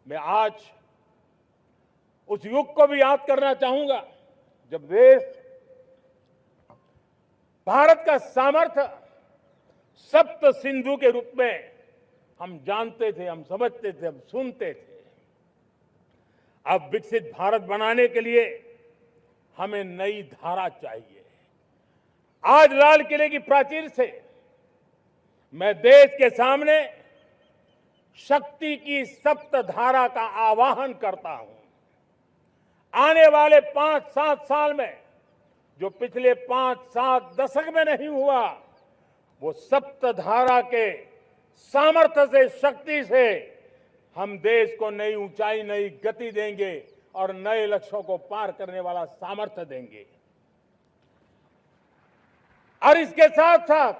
मैं आज उस युग को भी याद करना चाहूंगा जब देश भारत का सामर्थ्य सप्त सिंधु के रूप में हम जानते थे, हम समझते थे, हम सुनते थे। अब विकसित भारत बनाने के लिए हमें नई धारा चाहिए। आज लाल किले की प्राचीर से मैं देश के सामने शक्ति की सप्त धारा का आवाहन करता हूं। आने वाले 5-7 साल में जो पिछले 5-7 दशक में नहीं हुआ, वो सप्त धारा के सामर्थ्य से, शक्ति से हम देश को नई ऊंचाई, नई गति देंगे और नए लक्ष्यों को पार करने वाला सामर्थ्य देंगे। और इसके साथ साथ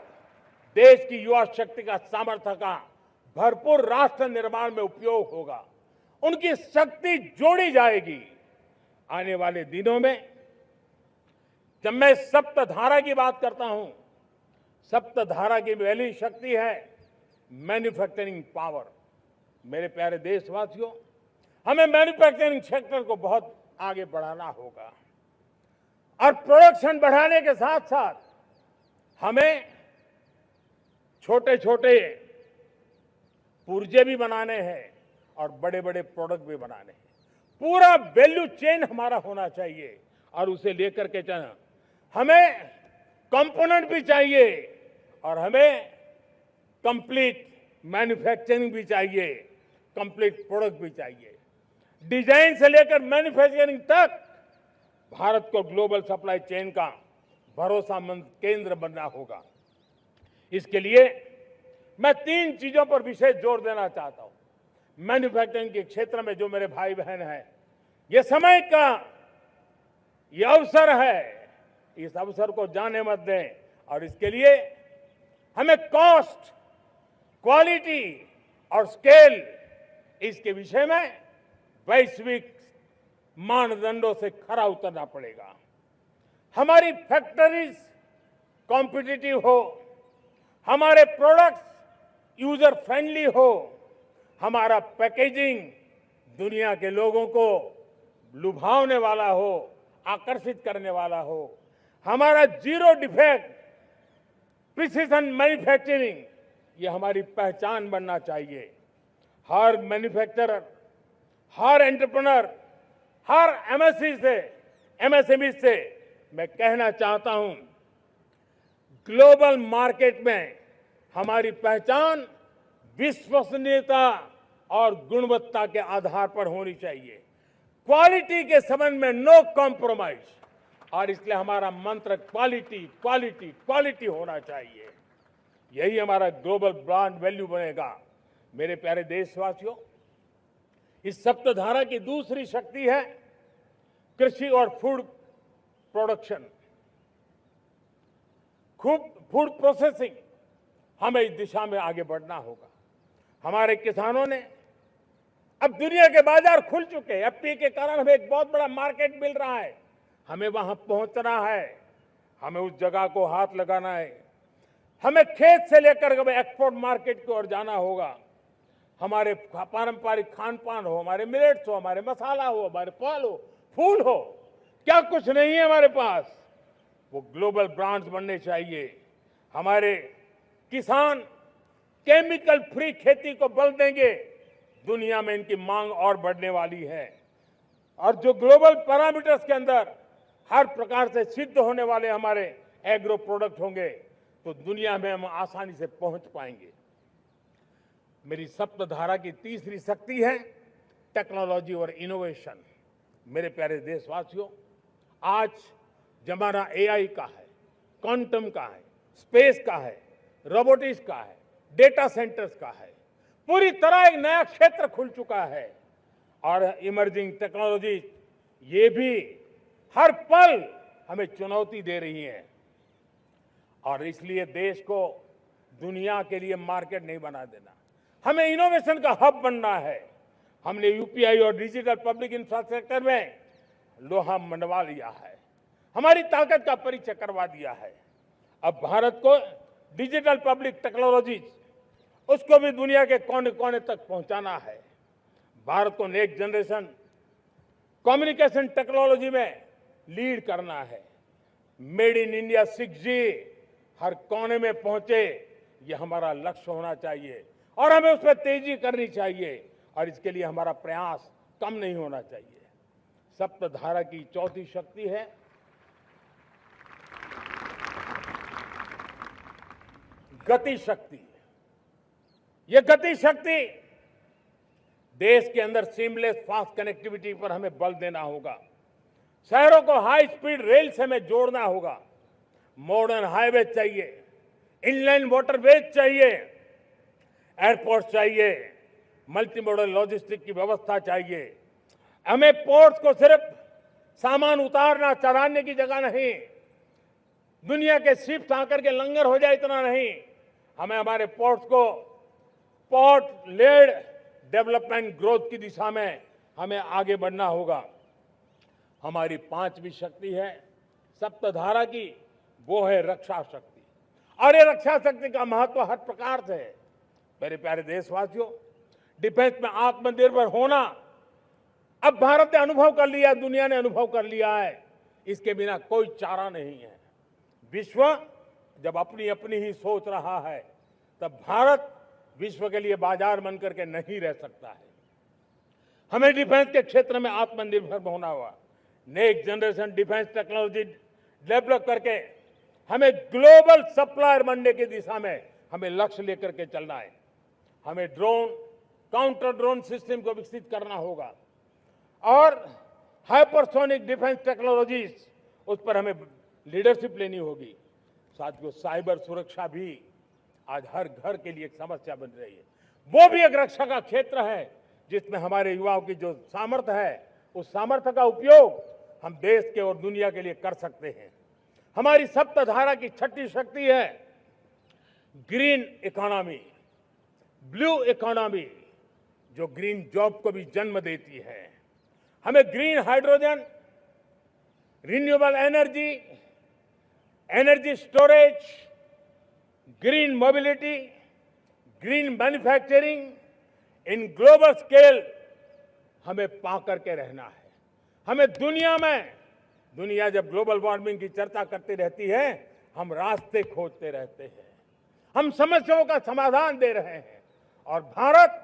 देश की युवा शक्ति का सामर्थ्य का भरपूर राष्ट्र निर्माण में उपयोग होगा। उनकी शक्ति जोड़ी जाएगी। आने वाले दिनों में जब मैं सप्तधारा की बात करता हूं, सप्तधारा की पहली शक्ति है मैन्युफैक्चरिंग पावर। मेरे प्यारे देशवासियों, हमें मैन्युफैक्चरिंग सेक्टर को बहुत आगे बढ़ाना होगा और प्रोडक्शन बढ़ाने के साथ साथ हमें छोटे छोटे पुर्जे भी बनाने हैं और बड़े बड़े प्रोडक्ट भी बनाने हैं। पूरा वैल्यू चेन हमारा होना चाहिए और उसे लेकर के चलना। हमें कंपोनेंट भी चाहिए और हमें कंप्लीट मैन्युफैक्चरिंग भी चाहिए, कंप्लीट प्रोडक्ट भी चाहिए। डिजाइन से लेकर मैन्युफैक्चरिंग तक भारत को ग्लोबल सप्लाई चेन का भरोसामंद केंद्र बनना होगा। इसके लिए मैं 3 चीजों पर विशेष जोर देना चाहता हूं। मैन्युफैक्चरिंग के क्षेत्र में जो मेरे भाई बहन हैं, ये समय का ये अवसर है, इस अवसर को जाने मत दें। और इसके लिए हमें कॉस्ट, क्वालिटी और स्केल, इसके विषय में वैश्विक मानदंडों से खरा उतरना पड़ेगा। हमारी फैक्ट्रीज कॉम्पिटिटिव हो, हमारे प्रोडक्ट्स यूजर फ्रेंडली हो, हमारा पैकेजिंग दुनिया के लोगों को लुभावने वाला हो, आकर्षित करने वाला हो, हमारा जीरो डिफेक्ट प्रिसिजन मैन्युफैक्चरिंग, ये हमारी पहचान बनना चाहिए। हर मैन्युफैक्चरर, हर एंटरप्रेन्योर, हर एमएसएमई से मैं कहना चाहता हूं, ग्लोबल मार्केट में हमारी पहचान विश्वसनीयता और गुणवत्ता के आधार पर होनी चाहिए। क्वालिटी के संबंध में नो कॉम्प्रोमाइज, और इसलिए हमारा मंत्र क्वालिटी, क्वालिटी, क्वालिटी होना चाहिए। यही हमारा ग्लोबल ब्रांड वैल्यू बनेगा। मेरे प्यारे देशवासियों, इस सप्तधारा की दूसरी शक्ति है कृषि और फूड प्रोडक्शन, फूड प्रोसेसिंग। हमें इस दिशा में आगे बढ़ना होगा। हमारे किसानों ने, अब दुनिया के बाजार खुल चुके हैं, एफपीए के कारण हमें एक बहुत बड़ा मार्केट मिल रहा है। हमें वहां पहुंचना है, हमें उस जगह को हाथ लगाना है। हमें खेत से लेकर एक्सपोर्ट मार्केट की ओर जाना होगा। हमारे पारंपरिक खान पान हो, हमारे मिलेट्स हो, हमारे मसाला हो, हमारे फल हो, फूल हो, क्या कुछ नहीं है हमारे पास, वो ग्लोबल ब्रांड्स बनने चाहिए। हमारे किसान केमिकल फ्री खेती को बल देंगे। दुनिया में इनकी मांग और बढ़ने वाली है और जो ग्लोबल पैरामीटर्स के अंदर हर प्रकार से सिद्ध होने वाले हमारे एग्रो प्रोडक्ट होंगे तो दुनिया में हम आसानी से पहुंच पाएंगे। मेरी सप्तधारा की तीसरी शक्ति है टेक्नोलॉजी और इनोवेशन। मेरे प्यारे देशवासियों, आज जमाना एआई का है, क्वांटम का है, स्पेस का है, रोबोटिक्स का है, डेटा सेंटर्स का है। पूरी तरह एक नया क्षेत्र खुल चुका है और इमर्जिंग टेक्नोलॉजी ये भी हर पल हमें चुनौती दे रही है और इसलिए देश को दुनिया के लिए मार्केट नहीं बना देना, हमें इनोवेशन का हब बनना है। हमने यूपीआई और डिजिटल पब्लिक इंफ्रास्ट्रक्चर में लोहा मनवा लिया है, हमारी ताकत का परिचय करवा दिया है। अब भारत को डिजिटल पब्लिक टेक्नोलॉजी उसको भी दुनिया के कोने कोने तक पहुंचाना है। भारत को नेक्स्ट जनरेशन कम्युनिकेशन टेक्नोलॉजी में लीड करना है। मेड इन इंडिया 6G हर कोने में पहुंचे, ये हमारा लक्ष्य होना चाहिए और हमें उसमें तेजी करनी चाहिए और इसके लिए हमारा प्रयास कम नहीं होना चाहिए। सप्तधारा की चौथी शक्ति है गति शक्ति। ये गति शक्ति देश के अंदर सीमलेस फास्ट कनेक्टिविटी पर हमें बल देना होगा। शहरों को हाई स्पीड रेल से हमें जोड़ना होगा। मॉडर्न हाईवे चाहिए, इनलाइन वाटरवेज चाहिए, एयरपोर्ट चाहिए, मल्टी मॉडल लॉजिस्टिक की व्यवस्था चाहिए। हमें पोर्ट्स को सिर्फ सामान उतारना चढ़ाने की जगह नहीं, दुनिया के शिप्स आकर के लंगर हो जाए इतना नहीं, हमें हमारे पोर्ट्स को पोर्ट लेड डेवलपमेंट ग्रोथ की दिशा में हमें आगे बढ़ना होगा। हमारी पांचवी शक्ति है सप्तधारा की, वो है रक्षा शक्ति। और ये रक्षा शक्ति का महत्व हर प्रकार से है। मेरे प्यारे देशवासियों, डिफेंस में आत्मनिर्भर होना अब भारत ने अनुभव कर लिया, दुनिया ने अनुभव कर लिया है। इसके बिना कोई चारा नहीं है। विश्व जब अपनी अपनी ही सोच रहा है, तब भारत विश्व के लिए बाजार बन करके नहीं रह सकता है। हमें डिफेंस के क्षेत्र में आत्मनिर्भर होना होगा। Next generation defence technology develop करके हमें ग्लोबल सप्लायर बनने की दिशा में हमें लक्ष्य लेकर के चलना है। हमें ड्रोन, काउंटर ड्रोन सिस्टम को विकसित करना होगा और हाइपरसोनिक डिफेंस टेक्नोलॉजीज, उस पर हमें लीडरशिप लेनी होगी। साथियों, साइबर सुरक्षा भी आज हर घर के लिए एक समस्या बन रही है। वो भी एक रक्षा का क्षेत्र है जिसमें हमारे युवाओं की जो सामर्थ्य है, उस सामर्थ्य का उपयोग हम देश के और दुनिया के लिए कर सकते हैं। हमारी सप्तधारा की छठी शक्ति है ग्रीन इकोनॉमी, ब्लू इकोनॉमी, जो ग्रीन जॉब को भी जन्म देती है। हमें green hydrogen, renewable energy, energy storage, green mobility, green manufacturing in global scale हमें पा करके रहना है। हमें दुनिया जब ग्लोबल वार्मिंग की चर्चा करती रहती है, हम रास्ते खोजते रहते हैं, हम समस्याओं का समाधान दे रहे हैं और भारत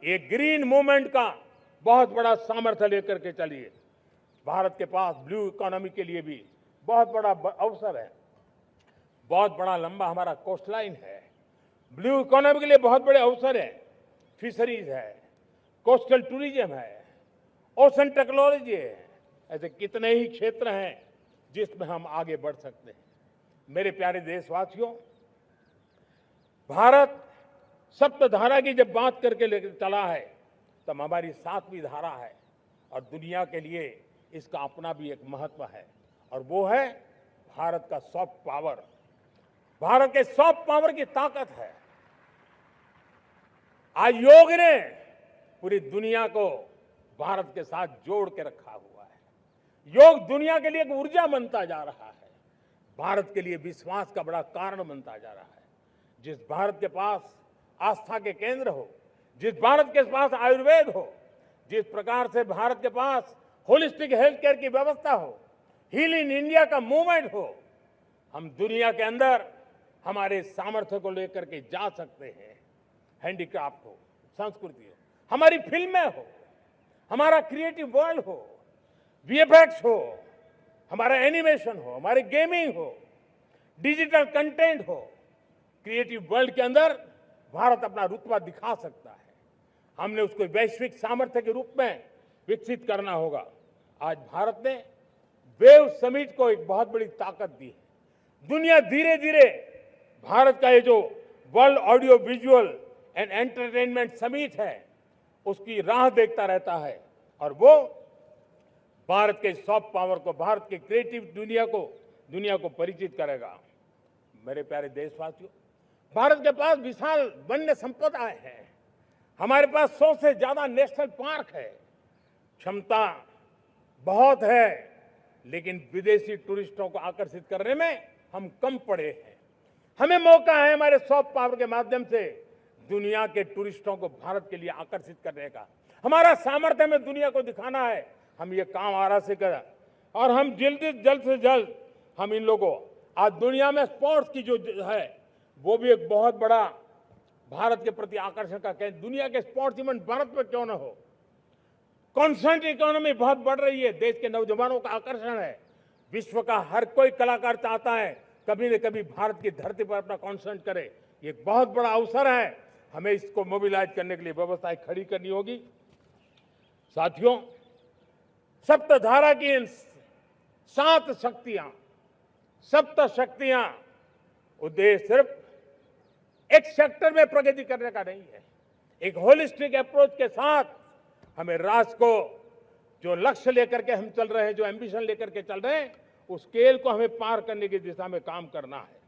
ये ग्रीन मूवमेंट का बहुत बड़ा सामर्थ्य लेकर के चलिए। भारत के पास ब्लू इकोनॉमी के लिए भी बहुत बड़ा अवसर है। बहुत बड़ा लंबा हमारा कोस्ट लाइन है। ब्लू इकोनॉमी के लिए बहुत बड़े अवसर है। फिशरीज है, कोस्टल टूरिज्म है, ओशन टेक्नोलॉजी है। ऐसे कितने ही क्षेत्र हैं जिसमें हम आगे बढ़ सकते हैं। मेरे प्यारे देशवासियों, भारत सप्तधारा की जब बात करके लेकर चला है, तब हमारी सातवीं धारा है और दुनिया के लिए इसका अपना भी एक महत्व है और वो है भारत का सॉफ्ट पावर। भारत के सॉफ्ट पावर की ताकत है। आज योग ने पूरी दुनिया को भारत के साथ जोड़ के रखा हुआ है। योग दुनिया के लिए एक ऊर्जा बनता जा रहा है, भारत के लिए विश्वास का बड़ा कारण बनता जा रहा है। जिस भारत के पास आस्था के केंद्र हो, जिस भारत के पास आयुर्वेद हो, जिस प्रकार से भारत के पास होलिस्टिक हेल्थ केयर की व्यवस्था हो, हील इन इंडिया का मूवमेंट हो, हम दुनिया के अंदर हमारे सामर्थ्य को लेकर के जा सकते हैं। हैंडीक्राफ्ट हो, संस्कृति हो, हमारी फिल्में हो, हमारा क्रिएटिव वर्ल्ड हो, वीएफएक्स हो, हमारा एनिमेशन हो, हमारी गेमिंग हो, डिजिटल कंटेंट हो, क्रिएटिव वर्ल्ड के अंदर भारत अपना रुतबा दिखा सकता है। हमने उसको वैश्विक सामर्थ्य के रूप में विकसित करना होगा। आज भारत ने वेव समिट को एक बहुत बड़ी ताकत दी है। दुनिया धीरे धीरे भारत का ये जो world audio visual and entertainment summit है, उसकी राह देखता रहता है और वो भारत के सॉफ्ट पावर को, भारत के क्रिएटिव दुनिया को परिचित करेगा। मेरे प्यारे देशवासियों, भारत के पास विशाल वन्य संपदा है। हमारे पास 100 से ज्यादा नेशनल पार्क है। क्षमता बहुत है, लेकिन विदेशी टूरिस्टों को आकर्षित करने में हम कम पड़े हैं। हमें मौका है हमारे सॉफ्ट पावर के माध्यम से दुनिया के टूरिस्टों को भारत के लिए आकर्षित करने का। हमारा सामर्थ्य हमें दुनिया को दिखाना है। हम ये काम आरा से करें और हम जल्द से जल्द हम इन लोगों आज दुनिया में स्पोर्ट्स की जो है वो भी एक बहुत बड़ा भारत के प्रति आकर्षण का केंद्र। दुनिया के स्पोर्ट्स इवेंट भारत में क्यों ना हो। कॉन्स्टेंट इकोनॉमी बहुत बढ़ रही है, देश के नौजवानों का आकर्षण है। विश्व का हर कोई कलाकार चाहता है कभी न कभी भारत की धरती पर अपना कॉन्सर्ट करे। ये एक बहुत बड़ा अवसर है, हमें इसको मोबिलाइज करने के लिए व्यवस्थाएं खड़ी करनी होगी। साथियों, सप्तधारा की इन 7 शक्तियां उद्देश्य सिर्फ एक सेक्टर में प्रगति करने का नहीं है। एक होलिस्टिक अप्रोच के साथ हमें राष्ट्र को जो लक्ष्य लेकर के हम चल रहे हैं, जो एम्बिशन लेकर के चल रहे हैं, उस स्केल को हमें पार करने की दिशा में काम करना है।